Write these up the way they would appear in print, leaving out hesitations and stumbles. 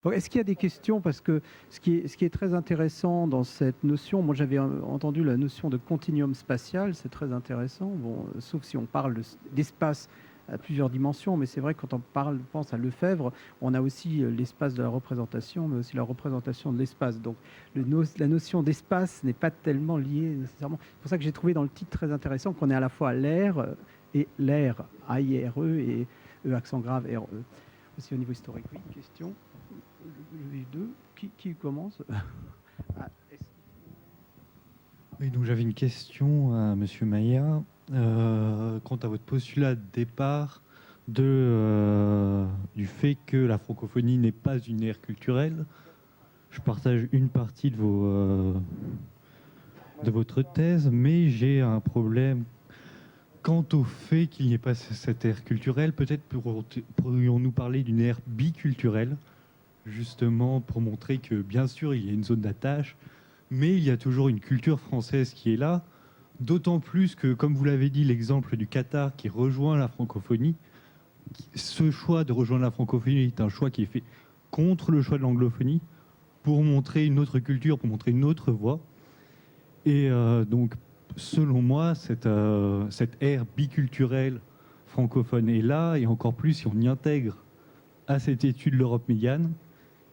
Donc, est-ce qu'il y a des questions? Parce que ce qui est très intéressant dans cette notion, moi j'avais entendu la notion de continuum spatial, c'est très intéressant, bon, sauf si on parle d'espace à plusieurs dimensions, mais c'est vrai que quand pense à Lefebvre, on a aussi l'espace de la représentation, mais aussi la représentation de l'espace. Donc la notion d'espace n'est pas tellement liée nécessairement. C'est pour ça que j'ai trouvé dans le titre très intéressant qu'on est à la fois l'air et l'air, A-I-R-E, et E accent grave, R-E. Aussi au niveau historique. Oui, question. Les deux. Qui commence? Ah, Oui, donc j'avais une question à Monsieur Maillard quant à votre postulat de départ du fait que la francophonie n'est pas une ère culturelle. Je partage une partie de votre thèse, mais j'ai un problème quant au fait qu'il n'y ait pas cette ère culturelle. Peut-être pourrions-nous parler d'une ère biculturelle, justement pour montrer que, bien sûr, il y a une zone d'attache, mais il y a toujours une culture française qui est là, d'autant plus que, comme vous l'avez dit, l'exemple du Qatar qui rejoint la francophonie, ce choix de rejoindre la francophonie est un choix qui est fait contre le choix de l'anglophonie, pour montrer une autre culture, pour montrer une autre voie. Et donc, selon moi, cette ère biculturelle francophone est là, et encore plus si on y intègre à cette étude l'Europe médiane,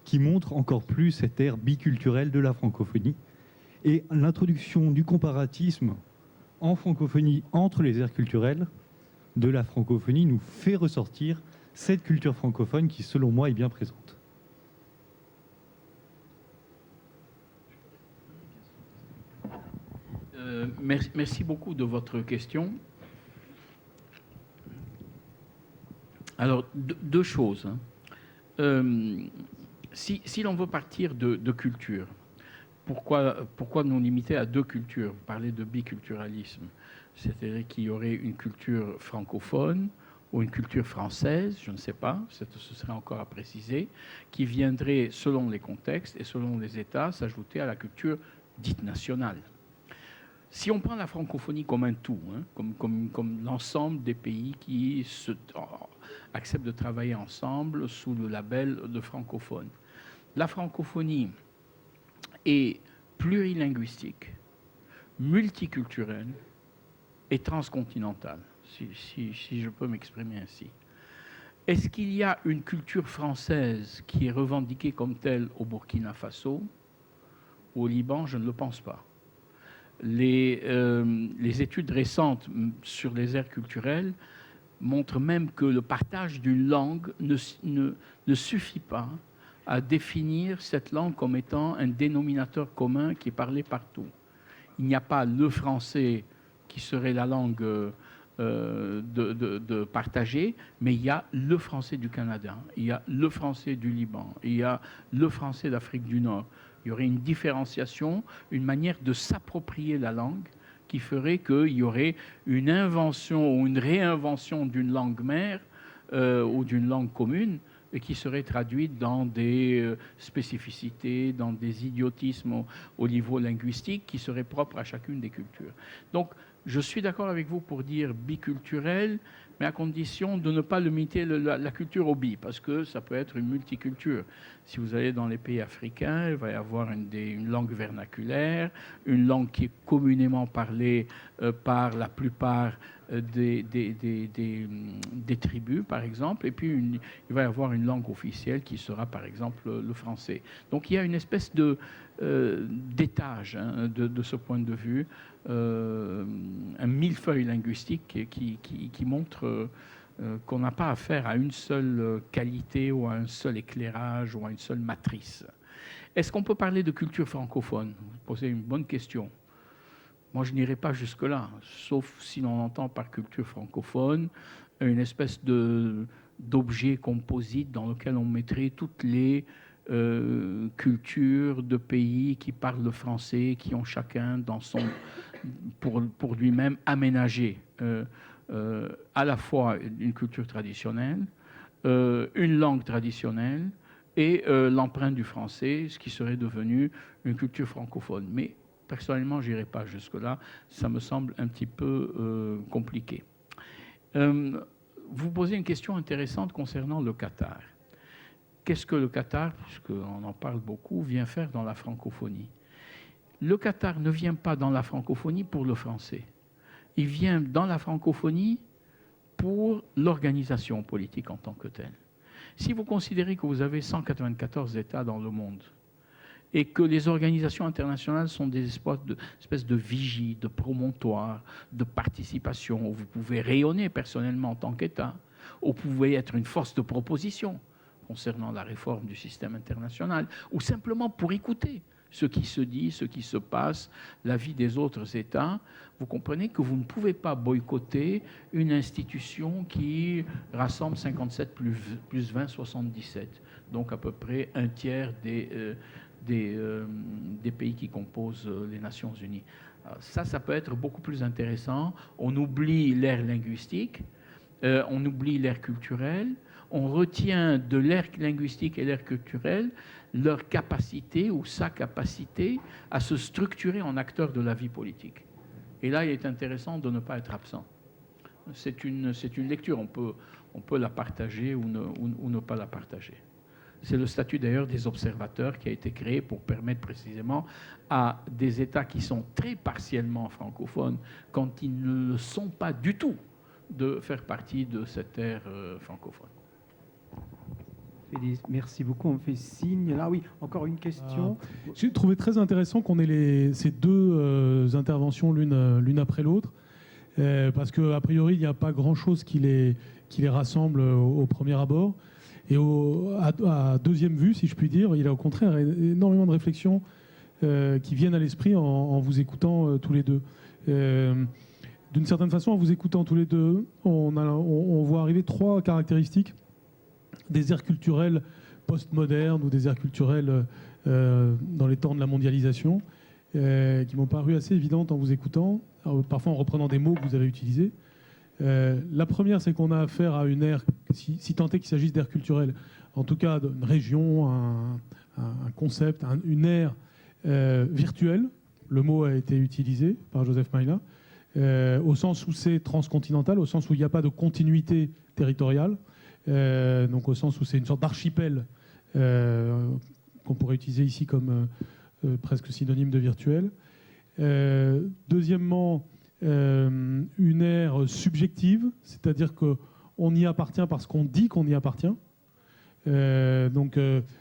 qui montre encore plus cette ère biculturelle de la francophonie. Et l'introduction du comparatisme en francophonie entre les aires culturelles de la francophonie nous fait ressortir cette culture francophone qui, selon moi, est bien présente. Merci beaucoup de votre question. Alors, deux choses. Si l'on veut partir de culture, pourquoi nous limiter à deux cultures? Vous parlez de biculturalisme, c'est-à-dire qu'il y aurait une culture francophone ou une culture française, je ne sais pas, ce serait encore à préciser, qui viendrait, selon les contextes et selon les États, s'ajouter à la culture dite nationale. Si on prend la francophonie comme un tout, comme l'ensemble des pays qui acceptent de travailler ensemble sous le label de francophone, la francophonie est plurilinguistique, multiculturelle et transcontinentale, si je peux m'exprimer ainsi. Est-ce qu'il y a une culture française qui est revendiquée comme telle au Burkina Faso ou au Liban? Je ne le pense pas. Les études récentes sur les aires culturelles montrent même que le partage d'une langue ne suffit pas à définir cette langue comme étant un dénominateur commun qui est parlé partout. Il n'y a pas le français qui serait la langue de partager, mais il y a le français du Canada, il y a le français du Liban, il y a le français d'Afrique du Nord. Il y aurait une différenciation, une manière de s'approprier la langue qui ferait qu'il y aurait une invention ou une réinvention d'une langue mère ou d'une langue commune et qui serait traduite dans des spécificités, dans des idiotismes au niveau linguistique qui seraient propres à chacune des cultures. Donc, je suis d'accord avec vous pour dire biculturel, mais à condition de ne pas limiter la culture au bi, parce que ça peut être une multiculture. Si vous allez dans les pays africains, il va y avoir une langue vernaculaire, une langue qui est communément parlée par la plupart des tribus, par exemple, et puis il va y avoir une langue officielle qui sera, par exemple, le français. Donc il y a une espèce d'étage de ce point de vue, un millefeuille linguistique qui montre qu'on n'a pas affaire à une seule qualité ou à un seul éclairage ou à une seule matrice. Est-ce qu'on peut parler de culture francophone? Vous posez une bonne question. Moi, je n'irai pas jusque-là, sauf si l'on entend par culture francophone une espèce d'objet composite dans lequel on mettrait toutes les cultures de pays qui parlent le français, qui ont chacun pour lui-même aménagé à la fois une culture traditionnelle, une langue traditionnelle et l'empreinte du français, ce qui serait devenu une culture francophone. Mais personnellement, je n'irai pas jusque-là. Ça me semble un petit peu compliqué. Vous posez une question intéressante concernant le Qatar. qu'est-ce que le Qatar, puisqu'on en parle beaucoup, vient faire dans la francophonie? Le Qatar ne vient pas dans la francophonie pour le français. Il vient dans la francophonie pour l'organisation politique en tant que telle. Si vous considérez que vous avez 194 États dans le monde et que les organisations internationales sont des espèces de vigies, de promontoires, de participation, où vous pouvez rayonner personnellement en tant qu'État, où vous pouvez être une force de proposition concernant la réforme du système international, ou simplement pour écouter ce qui se dit, ce qui se passe, la vie des autres États, vous comprenez que vous ne pouvez pas boycotter une institution qui rassemble 57 plus 20, 77, donc à peu près un tiers des pays qui composent les Nations Unies. Alors ça peut être beaucoup plus intéressant. On oublie l'ère linguistique, on oublie l'ère culturelle, on retient de l'ère linguistique et l'ère culturelle leur capacité ou sa capacité à se structurer en acteurs de la vie politique. Et là, il est intéressant de ne pas être absent. C'est une lecture, on peut la partager ou ne pas la partager. C'est le statut d'ailleurs des observateurs qui a été créé pour permettre précisément à des États qui sont très partiellement francophones, quand ils ne le sont pas du tout, de faire partie de cette ère francophone. Merci beaucoup, on me fait signe. Là, oui, encore une question. J'ai trouvé très intéressant qu'on ait ces deux interventions l'une après l'autre, parce qu'a priori, il n'y a pas grand-chose qui les rassemble au premier abord. Et à deuxième vue, si je puis dire, il y a au contraire énormément de réflexions qui viennent à l'esprit en vous écoutant tous les deux. D'une certaine façon, en vous écoutant tous les deux, on voit arriver trois caractéristiques des aires culturelles postmodernes ou des aires culturelles dans les temps de la mondialisation, qui m'ont paru assez évidentes en vous écoutant, parfois en reprenant des mots que vous avez utilisés. La première, c'est qu'on a affaire à une ère, si tant est qu'il s'agisse d'ère culturelle, en tout cas d'une région, un concept, une ère virtuelle. Le mot a été utilisé par Joseph Maïla, au sens où c'est transcontinental, au sens où il n'y a pas de continuité territoriale, donc au sens où c'est une sorte d'archipel qu'on pourrait utiliser ici comme presque synonyme de virtuel. Deuxièmement, une ère subjective, c'est-à-dire qu'on y appartient parce qu'on dit qu'on y appartient. Donc,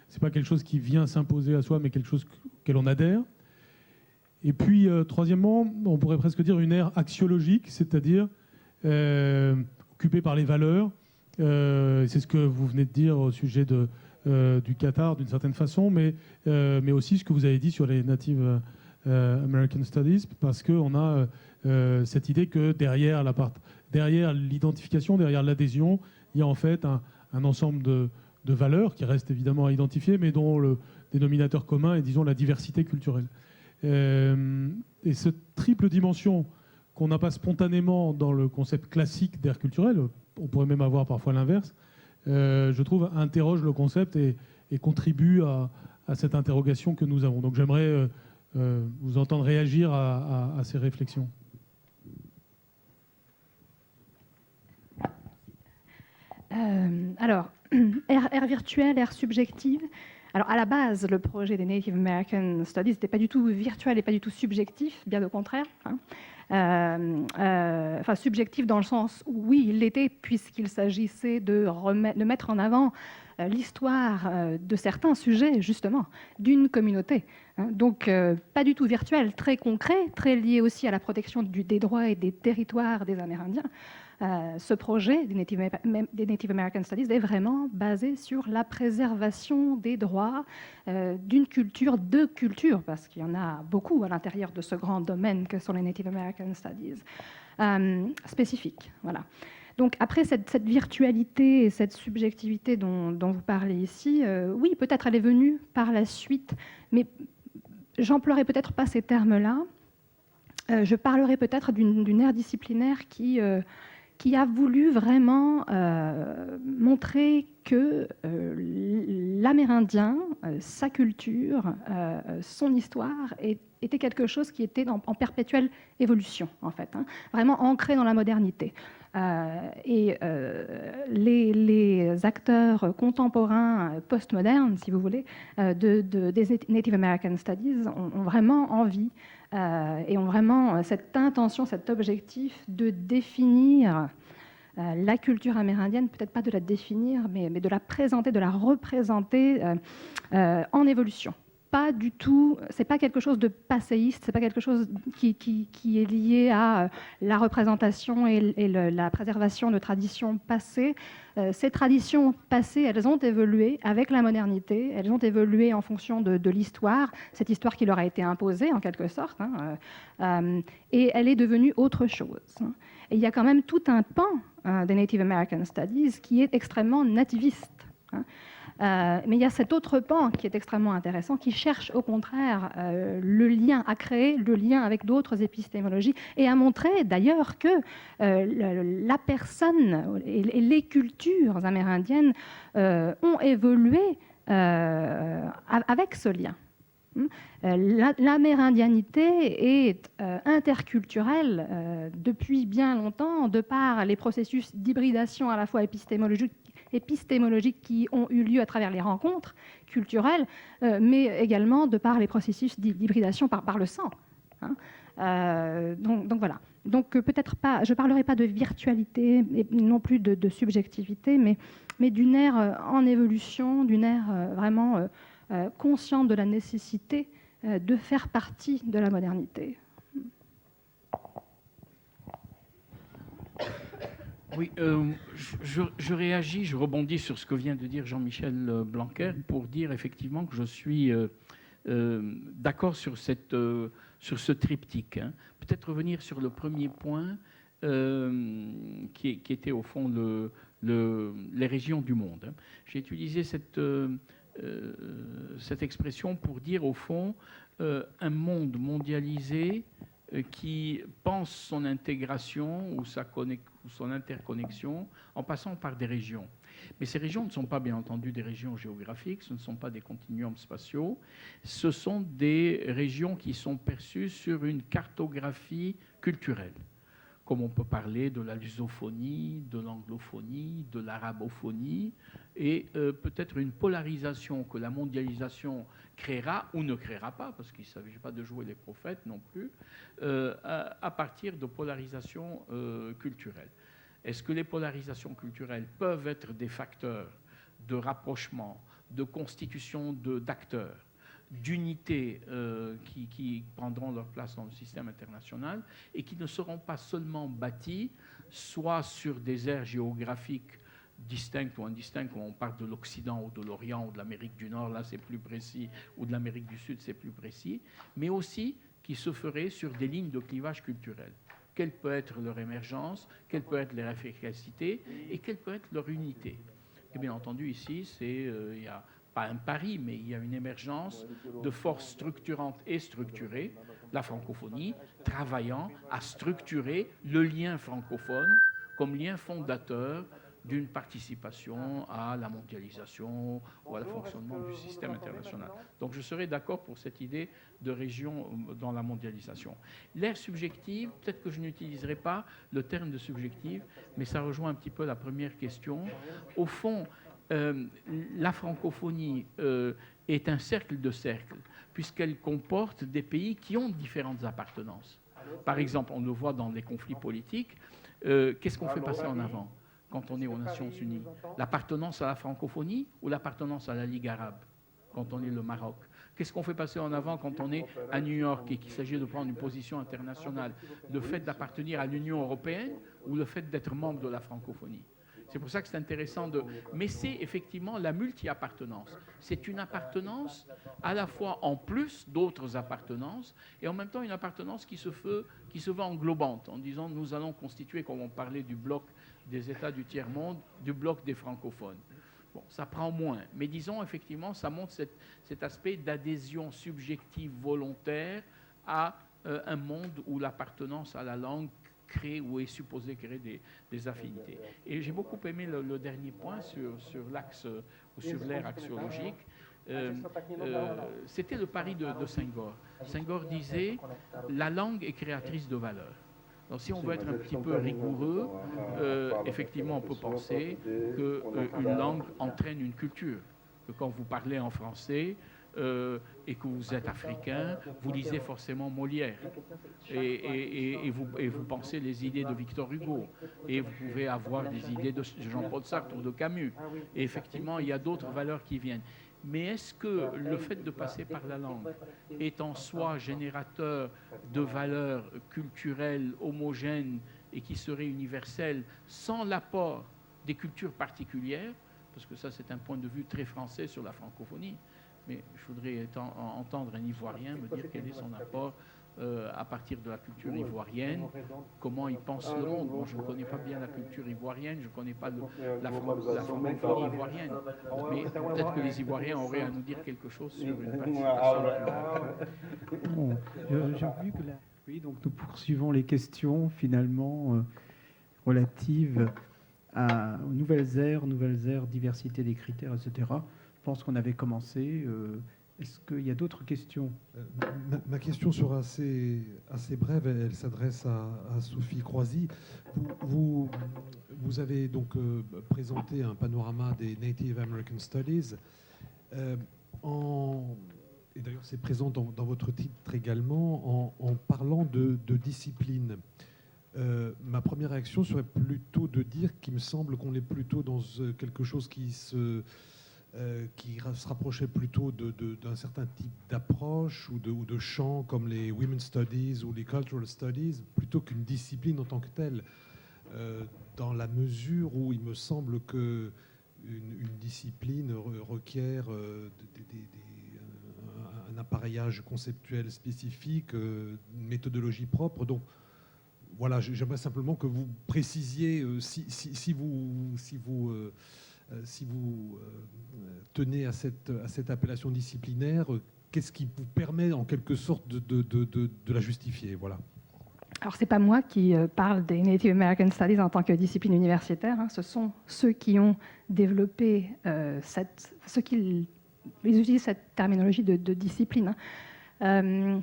c'est pas quelque chose qui vient s'imposer à soi, mais quelque chose auquel on adhère. Et puis, troisièmement, on pourrait presque dire une ère axiologique, c'est-à-dire occupée par les valeurs. C'est ce que vous venez de dire au sujet du Qatar, d'une certaine façon, mais aussi ce que vous avez dit sur les Native American Studies, parce qu'on a cette idée que derrière l'identification, derrière l'adhésion, il y a en fait un ensemble de valeurs qui restent évidemment à identifier, mais dont le dénominateur commun est, disons, la diversité culturelle. Et cette triple dimension qu'on n'a pas spontanément dans le concept classique d'aire culturelle, on pourrait même avoir parfois l'inverse, je trouve, interroge le concept et contribue à cette interrogation que nous avons. Donc j'aimerais vous entendre réagir à ces réflexions. Alors, ère virtuelle, ère subjective. Alors, à la base, le projet des Native American Studies n'était pas du tout virtuel et pas du tout subjectif, bien au contraire. Enfin, subjectif dans le sens où, oui, il l'était, puisqu'il s'agissait de mettre en avant l'histoire de certains sujets, justement, d'une communauté. Donc, pas du tout virtuel, très concret, très lié aussi à la protection des droits et des territoires des Amérindiens. Ce projet des Native American Studies est vraiment basé sur la préservation des droits d'une culture, de cultures, parce qu'il y en a beaucoup à l'intérieur de ce grand domaine que sont les Native American Studies, spécifiques. Voilà. Donc après cette virtualité et cette subjectivité dont vous parlez ici, oui, peut-être elle est venue par la suite, mais j'emploierai peut-être pas ces termes-là. Je parlerai peut-être d'une ère disciplinaire qui a voulu vraiment montrer que l'Amérindien, sa culture, son histoire était quelque chose qui était en perpétuelle évolution, en fait, vraiment ancré dans la modernité. Les acteurs contemporains, postmodernes, si vous voulez, des Native American Studies ont vraiment envie et ont vraiment cette intention, cet objectif de définir la culture amérindienne, peut-être pas de la définir, mais de la présenter, de la représenter en évolution. Pas du tout, c'est pas quelque chose de passéiste, c'est pas quelque chose qui est lié à la représentation et la préservation de traditions passées. Ces traditions passées, elles ont évolué avec la modernité, elles ont évolué en fonction de l'histoire, cette histoire qui leur a été imposée en quelque sorte, et elle est devenue autre chose. Et il y a quand même tout un pan des Native American Studies qui est extrêmement nativiste. Mais il y a cet autre pan qui est extrêmement intéressant, qui cherche au contraire le lien, à créer le lien avec d'autres épistémologies et à montrer d'ailleurs que la personne et les cultures amérindiennes ont évolué avec ce lien. L'amérindianité est interculturelle depuis bien longtemps, de par les processus d'hybridation à la fois épistémologiques qui ont eu lieu à travers les rencontres culturelles, mais également de par les processus d'hybridation par le sang. Donc voilà. Donc peut-être pas, je ne parlerai pas de virtualité et non plus de subjectivité, mais d'une ère en évolution, d'une ère vraiment consciente de la nécessité de faire partie de la modernité. Oui, je réagis, je rebondis sur ce que vient de dire Jean-Michel Blanquer pour dire effectivement que je suis d'accord sur ce triptyque. Peut-être revenir sur le premier point qui était au fond les régions du monde. J'ai utilisé cette expression pour dire au fond un monde mondialisé qui pense son intégration ou son interconnexion en passant par des régions. Mais ces régions ne sont pas bien entendu des régions géographiques, ce ne sont pas des continuums spatiaux, ce sont des régions qui sont perçues sur une cartographie culturelle. Comme on peut parler de la lusophonie, de l'anglophonie, de l'arabophonie, et peut-être une polarisation que la mondialisation créera ou ne créera pas, parce qu'il ne s'agit pas de jouer les prophètes non plus, à partir de polarisations culturelles. Est-ce que les polarisations culturelles peuvent être des facteurs de rapprochement, de constitution d'acteurs, d'unités qui prendront leur place dans le système international et qui ne seront pas seulement bâties soit sur des aires géographiques distinctes ou indistinctes, quand on parle de l'Occident ou de l'Orient ou de l'Amérique du Nord, là c'est plus précis, ou de l'Amérique du Sud, c'est plus précis, mais aussi qui se feraient sur des lignes de clivage culturel. Quelle peut être leur émergence, quelle peut être leur efficacité et quelle peut être leur unité. Et bien entendu, ici, il y a pas un pari, mais il y a une émergence de forces structurantes et structurées, la francophonie, travaillant à structurer le lien francophone comme lien fondateur d'une participation à la mondialisation ou à le fonctionnement du système international. Donc je serais d'accord pour cette idée de région dans la mondialisation. L'ère subjective, peut-être que je n'utiliserai pas le terme de subjective, mais ça rejoint un petit peu la première question. Au fond, la francophonie est un cercle de cercles, puisqu'elle comporte des pays qui ont différentes appartenances. Par exemple, on le voit dans les conflits politiques, qu'est-ce qu'on fait passer en avant quand on est aux Nations Unies? L'appartenance à la francophonie ou l'appartenance à la Ligue arabe quand on est le Maroc? Qu'est-ce qu'on fait passer en avant quand on est à New York et qu'il s'agit de prendre une position internationale? Le fait d'appartenir à l'Union européenne ou le fait d'être membre de la francophonie? C'est pour ça que c'est intéressant Mais c'est effectivement la multi-appartenance. C'est une appartenance à la fois en plus d'autres appartenances et en même temps une appartenance qui se veut englobante en disant nous allons constituer, comme on parlait du bloc des États du tiers-monde, du bloc des francophones. Bon, ça prend moins, mais disons effectivement ça montre cet aspect d'adhésion subjective volontaire à un monde où l'appartenance à la langue crée ou est supposé créer des affinités. Et j'ai beaucoup aimé le dernier point sur l'axe ou sur l'ère axiologique. C'était le pari de Senghor. Senghor disait « La langue est créatrice de valeur ». Donc si on veut être un petit peu rigoureux, effectivement, on peut penser qu'une langue entraîne une culture. Que quand vous parlez en français et que vous êtes africain, vous lisez forcément Molière. Et vous pensez les idées de Victor Hugo. Et vous pouvez avoir des idées de Jean-Paul Sartre ou de Camus. Et effectivement, il y a d'autres valeurs qui viennent. Mais est-ce que le fait de passer par la langue est en soi générateur de valeurs culturelles homogènes et qui seraient universelles sans l'apport des cultures particulières? Parce que ça, c'est un point de vue très français sur la francophonie. Mais je voudrais entendre un Ivoirien me dire quel est son apport à partir de la culture ivoirienne, comment il pense le monde. Moi, je ne connais pas bien la culture ivoirienne, je ne connais pas la francophonie ivoirienne. Mais peut-être que les Ivoiriens auraient à nous dire quelque chose sur une participation. Bon, j'ai vu que oui, donc nous poursuivons les questions finalement relatives aux nouvelles aires, diversité des critères, etc. Je pense qu'on avait commencé. Est-ce qu'il y a d'autres questions? Ma question sera assez brève. Elle s'adresse à Sophie Croisy. Vous avez donc présenté un panorama des Native American Studies. Et d'ailleurs, c'est présent dans votre titre également, en parlant de discipline. Ma première réaction serait plutôt de dire qu'il me semble qu'on est plutôt dans quelque chose qui se rapprochait plutôt d'un certain type d'approche ou de champs comme les Women's Studies ou les Cultural Studies, plutôt qu'une discipline en tant que telle, dans la mesure où il me semble qu'une discipline requiert un appareillage conceptuel spécifique, une méthodologie propre. Donc, voilà, j'aimerais simplement que vous précisiez si vous tenez à cette appellation disciplinaire, qu'est-ce qui vous permet en quelque sorte de la justifier, voilà. Alors, ce n'est pas moi qui parle des Native American Studies en tant que discipline universitaire. Hein. Ce sont ceux qui ont développé ceux qui utilisent cette terminologie de discipline. Hein.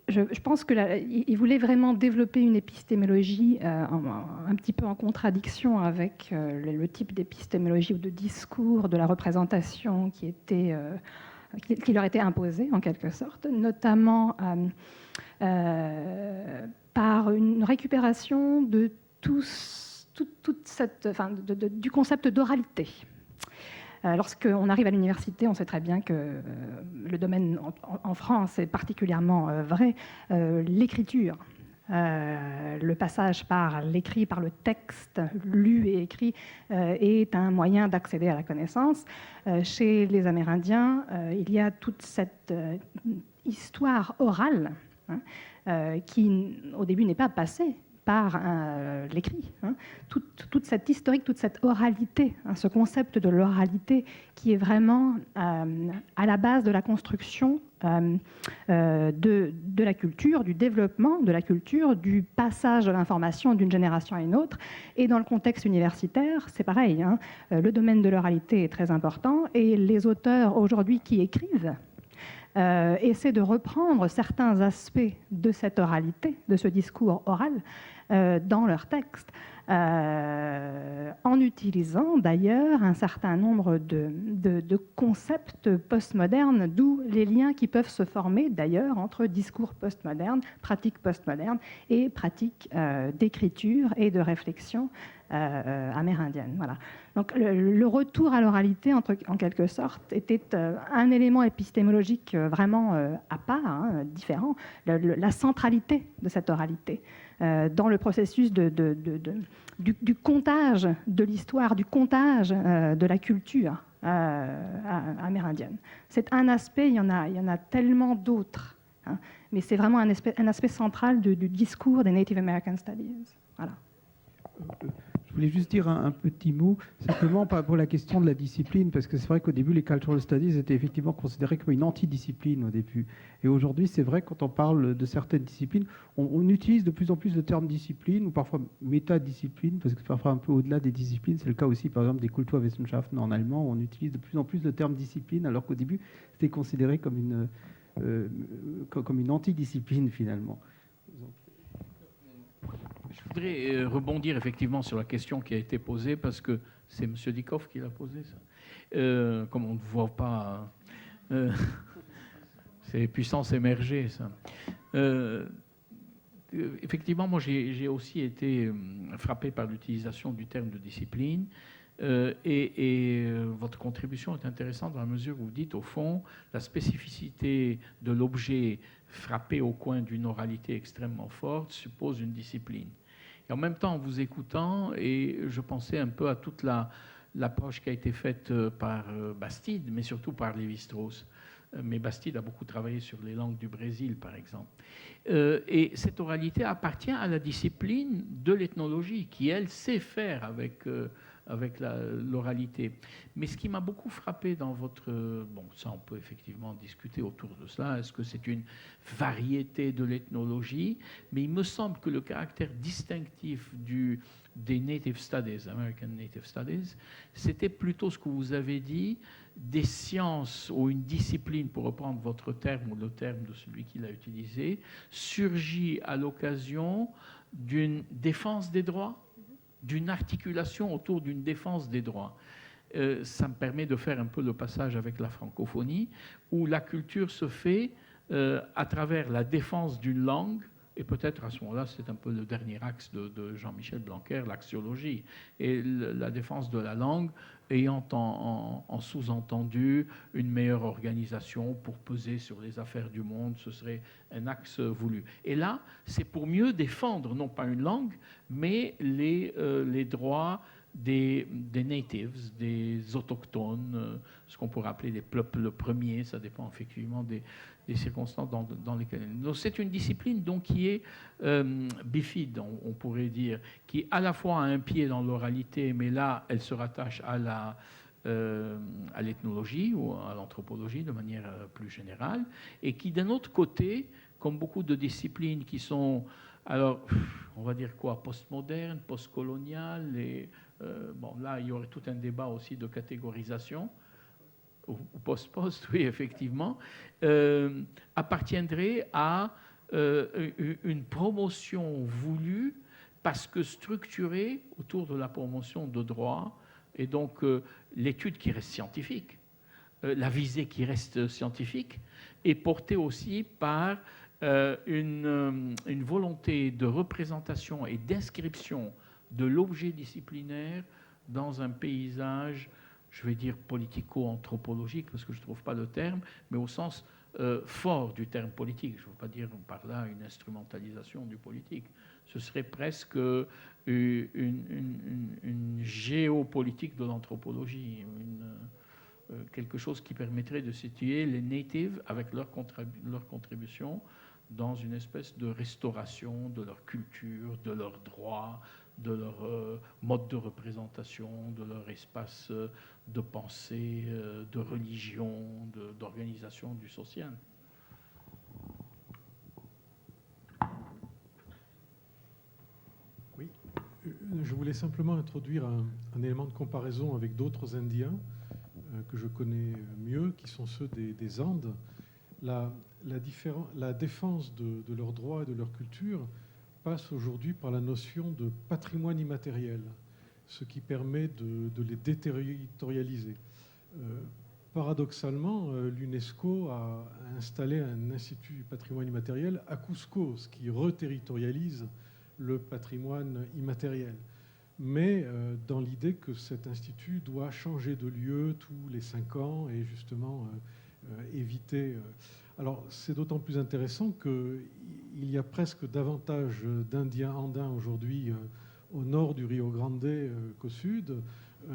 Je pense qu'il voulait vraiment développer une épistémologie un petit peu en contradiction avec le type d'épistémologie ou de discours de la représentation qui leur était imposé en quelque sorte, notamment par une récupération de du concept d'oralité. Lorsqu'on arrive à l'université, on sait très bien que le domaine en France est particulièrement vrai, l'écriture. Le passage par l'écrit, par le texte lu et écrit est un moyen d'accéder à la connaissance. Chez les Amérindiens, il y a toute cette histoire orale qui, au début, n'est pas passée par l'écrit. Hein. Toute cette historique, toute cette oralité, hein, ce concept de l'oralité qui est vraiment à la base de la construction de la culture, du développement de la culture, du passage de l'information d'une génération à une autre. Et dans le contexte universitaire, c'est pareil. Hein, le domaine de l'oralité est très important et les auteurs aujourd'hui qui écrivent essaient de reprendre certains aspects de cette oralité, de ce discours oral, dans leur texte, en utilisant d'ailleurs un certain nombre de concepts postmodernes, d'où les liens qui peuvent se former d'ailleurs entre discours postmodernes, pratiques postmodernes et pratiques d'écriture et de réflexion amérindienne. Voilà. Donc le retour à l'oralité, en quelque sorte, était un élément épistémologique vraiment à part, hein, différent, la centralité de cette oralité dans le processus du comptage de l'histoire, du comptage de la culture amérindienne. C'est un aspect, il y en a tellement d'autres, hein, mais c'est vraiment un aspect central du discours des Native American Studies. Voilà. Je voulais juste dire un petit mot, simplement pour la question de la discipline, parce que c'est vrai qu'au début, les Cultural Studies étaient effectivement considérés comme une antidiscipline au début. Et aujourd'hui, c'est vrai, quand on parle de certaines disciplines, on utilise de plus en plus le terme discipline, ou parfois métadiscipline, parce que c'est parfois un peu au-delà des disciplines. C'est le cas aussi, par exemple, des Kulturwissenschaften en allemand, où on utilise de plus en plus le terme discipline, alors qu'au début, c'était considéré comme une antidiscipline, finalement. Je voudrais rebondir effectivement sur la question qui a été posée, parce que c'est M. Dikoff qui l'a posée, ça. Comme on ne voit pas, c'est puissance émergée, ça. Effectivement, moi j'ai aussi été frappé par l'utilisation du terme de discipline. Votre contribution est intéressante dans la mesure où vous dites, au fond, la spécificité de l'objet frappé au coin d'une oralité extrêmement forte suppose une discipline. Et en même temps, en vous écoutant, et je pensais un peu à toute l'approche qui a été faite par Bastide, mais surtout par Lévi-Strauss. Mais Bastide a beaucoup travaillé sur les langues du Brésil, par exemple. Et cette oralité appartient à la discipline de l'ethnologie, qui, elle, sait faire avec l'oralité. Mais ce qui m'a beaucoup frappé dans votre... Bon, ça, on peut effectivement discuter autour de cela. Est-ce que c'est une variété de l'ethnologie? Mais il me semble que le caractère distinctif des Native Studies, American Native Studies, c'était plutôt ce que vous avez dit, des sciences ou une discipline, pour reprendre votre terme ou le terme de celui qui l'a utilisé, surgit à l'occasion d'une défense des droits, d'une articulation autour d'une défense des droits. Ça me permet de faire un peu le passage avec la francophonie, où la culture se fait à travers la défense d'une langue, et peut-être à ce moment-là, c'est un peu le dernier axe de Jean-Michel Blanquer, l'axiologie, et la défense de la langue ayant en sous-entendu une meilleure organisation pour peser sur les affaires du monde, ce serait un axe voulu. Et là, c'est pour mieux défendre, non pas une langue, mais les droits des natives, des autochtones, ce qu'on pourrait appeler les peuples premiers, ça dépend effectivement des circonstances dans lesquelles... Donc c'est une discipline donc, qui est bifide, on pourrait dire, qui à la fois a un pied dans l'oralité, mais là, elle se rattache à l'ethnologie ou à l'anthropologie de manière plus générale, et qui d'un autre côté, comme beaucoup de disciplines qui sont, alors, on va dire quoi, postmodernes, postcoloniales, et bon, là, il y aurait tout un débat aussi de catégorisation, ou post-post, oui, effectivement, appartiendrait à une promotion voulue parce que structurée autour de la promotion de droits, et donc l'étude qui reste scientifique, la visée qui reste scientifique, est portée aussi par une volonté de représentation et d'inscription de l'objet disciplinaire dans un paysage, je vais dire politico-anthropologique, parce que je ne trouve pas le terme, mais au sens fort du terme politique. Je ne veux pas dire par là une instrumentalisation du politique. Ce serait presque une géopolitique de l'anthropologie, quelque chose qui permettrait de situer les natives avec leur contribution dans une espèce de restauration de leur culture, de leurs droits, de leur mode de représentation, de leur espace de pensée, de religion, d'organisation du social. Oui, je voulais simplement introduire un élément de comparaison avec d'autres Indiens que je connais mieux, qui sont ceux des Andes. La défense de leurs droits et de leur culture passe aujourd'hui par la notion de patrimoine immatériel, ce qui permet de les déterritorialiser. Paradoxalement, l'UNESCO a installé un institut du patrimoine immatériel à Cusco, ce qui reterritorialise le patrimoine immatériel. Mais dans l'idée que cet institut doit changer de lieu tous les 5 ans et justement éviter... Alors, c'est d'autant plus intéressant qu'il y a presque davantage d'Indiens andins aujourd'hui au nord du Rio Grande qu'au sud.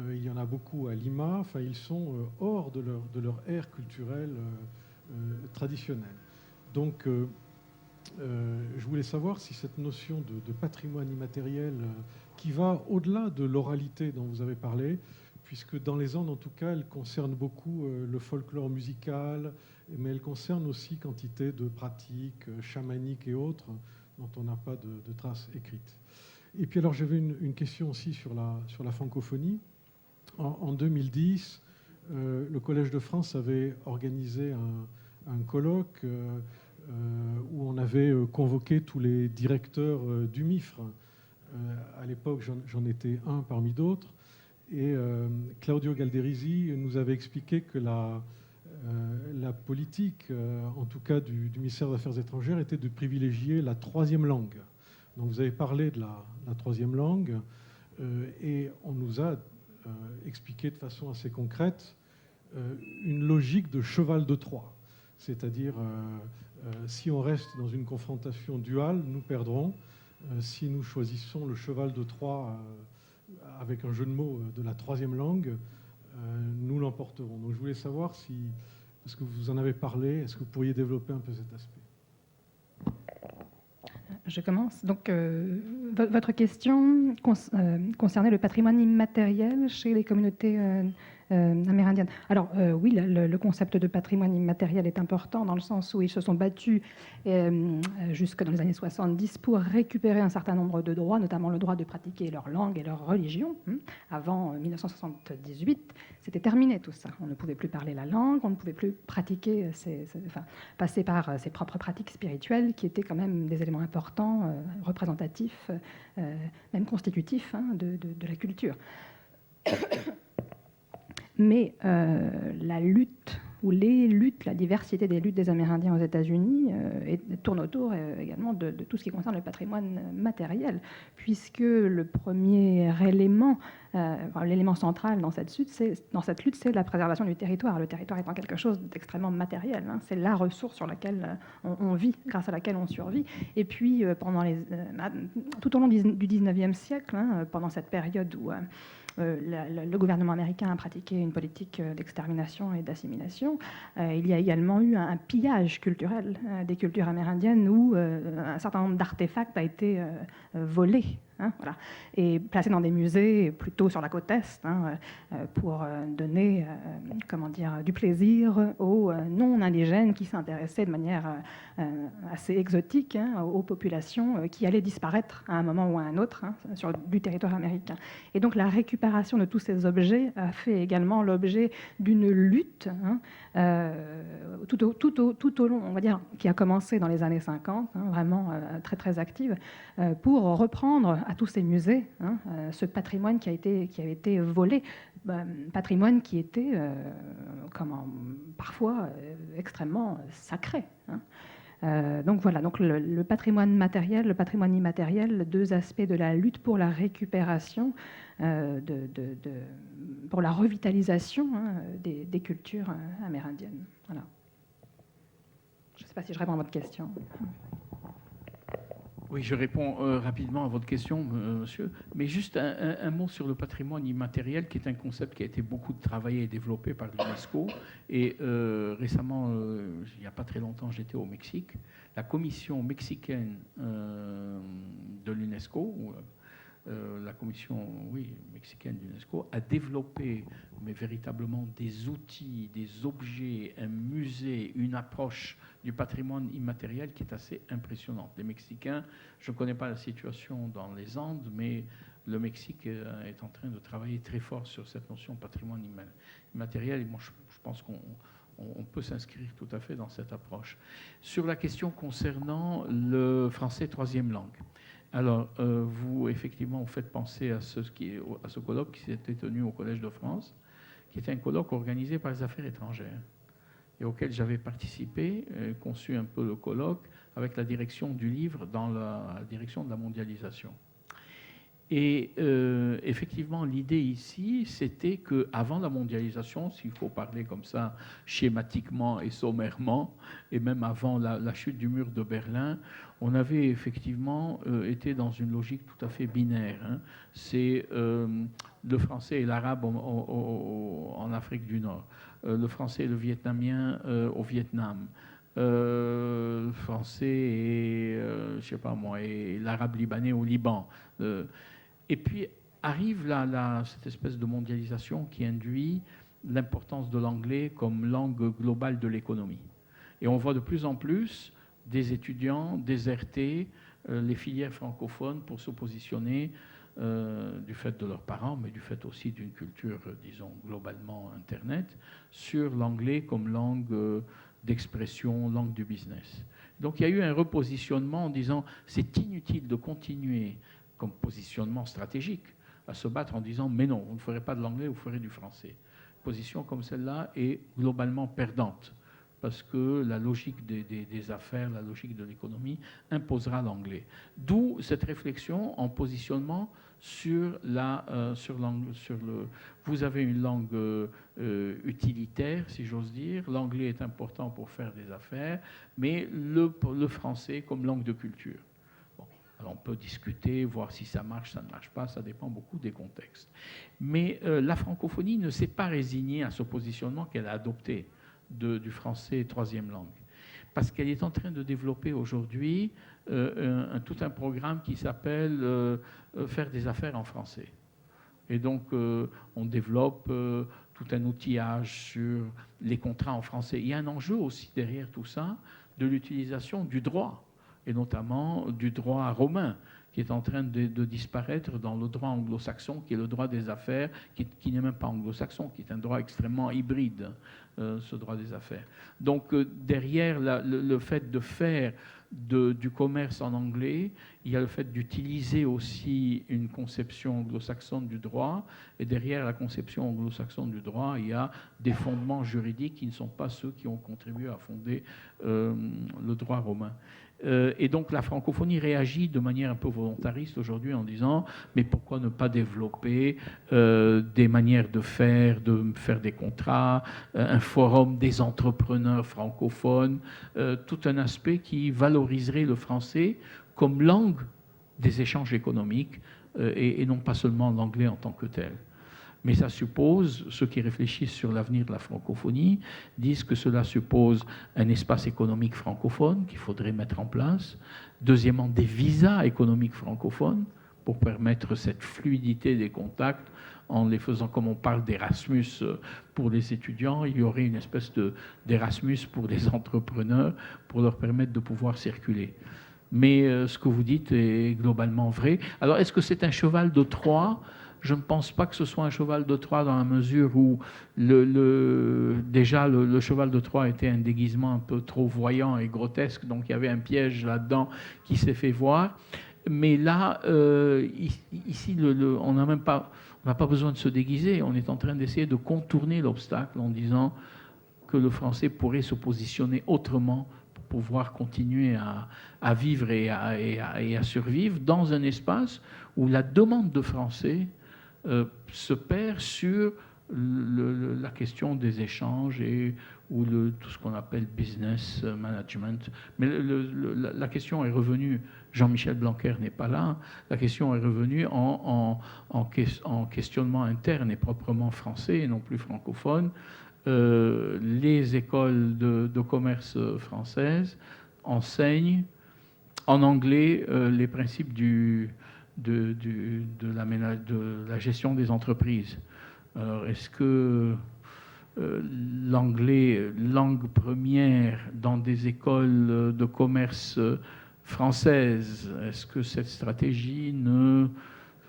Il y en a beaucoup à Lima. Enfin, ils sont hors de leur ère culturelle traditionnelle. Donc, je voulais savoir si cette notion de patrimoine immatériel qui va au-delà de l'oralité dont vous avez parlé, puisque dans les Andes, en tout cas, elle concerne beaucoup le folklore musical, mais elle concerne aussi quantité de pratiques chamaniques et autres dont on n'a pas de traces écrites. Et puis alors, j'avais une question aussi sur la francophonie. En 2010, le Collège de France avait organisé un colloque où on avait convoqué tous les directeurs du MIFRE À l'époque, j'en étais un parmi d'autres. Et Claudio Galderisi nous avait expliqué que la politique, en tout cas du ministère des Affaires étrangères, était de privilégier la troisième langue. Donc vous avez parlé de la troisième langue et on nous a expliqué de façon assez concrète une logique de cheval de Troie. C'est-à-dire, si on reste dans une confrontation duale, nous perdrons. Si nous choisissons le cheval de Troie avec un jeu de mots de la troisième langue, nous l'emporterons. Donc je voulais savoir si, parce que vous en avez parlé, est-ce que vous pourriez développer un peu cet aspect? Je commence. Donc, votre question concernait le patrimoine immatériel chez les communautés amérindiennes. Alors, oui, le concept de patrimoine immatériel est important dans le sens où ils se sont battus jusque dans les années 70 pour récupérer un certain nombre de droits, notamment le droit de pratiquer leur langue et leur religion. Avant 1978, c'était terminé tout ça. On ne pouvait plus parler la langue, on ne pouvait plus pratiquer, passer par ses propres pratiques spirituelles qui étaient quand même des éléments importants, représentatifs, même constitutifs de la culture. Mais la lutte ou les luttes, la diversité des luttes des Amérindiens aux États-Unis tourne autour également de tout ce qui concerne le patrimoine matériel, puisque le premier élément, l'élément central dans cette lutte, c'est la préservation du territoire. Le territoire étant quelque chose d'extrêmement matériel, c'est la ressource sur laquelle on vit, grâce à laquelle on survit. Et puis, tout au long du 19e siècle, pendant cette période où le gouvernement américain a pratiqué une politique d'extermination et d'assimilation, il y a également eu un pillage culturel des cultures amérindiennes où un certain nombre d'artefacts a été volé. Voilà, et placé dans des musées plutôt sur la côte Est pour donner du plaisir aux non-indigènes qui s'intéressaient de manière assez exotique aux populations qui allaient disparaître à un moment ou à un autre du territoire américain. Et donc la récupération de tous ces objets a fait également l'objet d'une lutte tout au long, on va dire, qui a commencé dans les années 50, vraiment très très active, pour reprendre à tous ces musées ce patrimoine qui avait été volé, patrimoine qui était parfois extrêmement sacré. Donc voilà, donc le patrimoine matériel, le patrimoine immatériel, deux aspects de la lutte pour la récupération, pour la revitalisation des cultures amérindiennes. Voilà. Je ne sais pas si je réponds à votre question. Oui, je réponds rapidement à votre question, monsieur. Mais juste un mot sur le patrimoine immatériel, qui est un concept qui a été beaucoup travaillé et développé par l'UNESCO. Et récemment, il n'y a pas très longtemps, j'étais au Mexique. La commission mexicaine de l'UNESCO, la commission mexicaine de l'UNESCO, a développé mais véritablement des outils, des objets, un musée, une approche du patrimoine immatériel qui est assez impressionnante. Les Mexicains, je ne connais pas la situation dans les Andes, mais le Mexique est en train de travailler très fort sur cette notion de patrimoine immatériel. Et moi, je pense qu'on peut s'inscrire tout à fait dans cette approche. Sur la question concernant le français troisième langue, alors, vous, effectivement, vous faites penser à ce colloque qui s'était tenu au Collège de France, qui était un colloque organisé par les Affaires étrangères et auquel j'avais participé, conçu un peu le colloque avec la direction du livre dans la direction de la mondialisation. Et effectivement, l'idée ici, c'était qu'avant la mondialisation, s'il faut parler comme ça schématiquement et sommairement, et même avant la chute du mur de Berlin, on avait effectivement été dans une logique tout à fait binaire. C'est le français et l'arabe en Afrique du Nord, le français et le vietnamien au Vietnam, le français et, je sais pas moi, et l'arabe libanais au Liban. Et puis arrive cette espèce de mondialisation qui induit l'importance de l'anglais comme langue globale de l'économie. Et on voit de plus en plus des étudiants déserter les filières francophones pour se positionner du fait de leurs parents, mais du fait aussi d'une culture, disons, globalement Internet, sur l'anglais comme langue d'expression, langue du business. Donc il y a eu un repositionnement en disant c'est inutile de continuer comme positionnement stratégique, à se battre en disant « mais non, vous ne ferez pas de l'anglais, vous ferez du français ». Position comme celle-là est globalement perdante, parce que la logique des affaires, la logique de l'économie imposera l'anglais. D'où cette réflexion en positionnement sur vous avez une langue utilitaire, si j'ose dire. L'anglais est important pour faire des affaires, mais le français comme langue de culture. Bon, alors on peut discuter, voir si ça marche, ça ne marche pas, ça dépend beaucoup des contextes. Mais la francophonie ne s'est pas résignée à ce positionnement qu'elle a adopté du français troisième langue, parce qu'elle est en train de développer aujourd'hui tout un programme qui s'appelle faire des affaires en français. Et donc, on développe tout un outillage sur les contrats en français. Il y a un enjeu aussi derrière tout ça de l'utilisation du droit, et notamment du droit romain, qui est en train de disparaître dans le droit anglo-saxon, qui est le droit des affaires, qui n'est même pas anglo-saxon, qui est un droit extrêmement hybride, ce droit des affaires. Donc, derrière le fait de faire du commerce en anglais, il y a le fait d'utiliser aussi une conception anglo-saxonne du droit, et derrière la conception anglo-saxonne du droit, il y a des fondements juridiques qui ne sont pas ceux qui ont contribué à fonder le droit romain. Et donc la francophonie réagit de manière un peu volontariste aujourd'hui en disant mais pourquoi ne pas développer des manières de faire des contrats, un forum des entrepreneurs francophones, tout un aspect qui valoriserait le français comme langue des échanges économiques et non pas seulement l'anglais en tant que tel. Mais ça suppose, ceux qui réfléchissent sur l'avenir de la francophonie disent que cela suppose un espace économique francophone qu'il faudrait mettre en place. Deuxièmement, des visas économiques francophones pour permettre cette fluidité des contacts en les faisant, comme on parle d'Erasmus pour les étudiants, il y aurait une espèce d'Erasmus pour les entrepreneurs pour leur permettre de pouvoir circuler. Mais ce que vous dites est globalement vrai. Alors, est-ce que c'est un cheval de Troie ? Je ne pense pas que ce soit un cheval de Troie dans la mesure où déjà le cheval de Troie était un déguisement un peu trop voyant et grotesque, donc il y avait un piège là-dedans qui s'est fait voir. Mais là, ici, on n'a pas besoin de se déguiser. On est en train d'essayer de contourner l'obstacle en disant que le français pourrait se positionner autrement pour pouvoir continuer à vivre et à survivre dans un espace où la demande de français se perd sur la question des échanges ou tout ce qu'on appelle business management. Mais la question est revenue, Jean-Michel Blanquer n'est pas là, la question est revenue en questionnement interne et proprement français et non plus francophone. Les écoles de commerce françaises enseignent en anglais les principes de la gestion des entreprises. Alors, est-ce que l'anglais, langue première dans des écoles de commerce françaises, est-ce que cette stratégie ne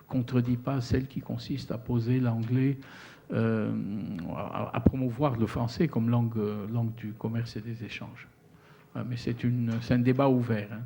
contredit pas celle qui consiste à poser l'anglais, à promouvoir le français comme langue du commerce et des échanges? Mais c'est un débat ouvert. Hein.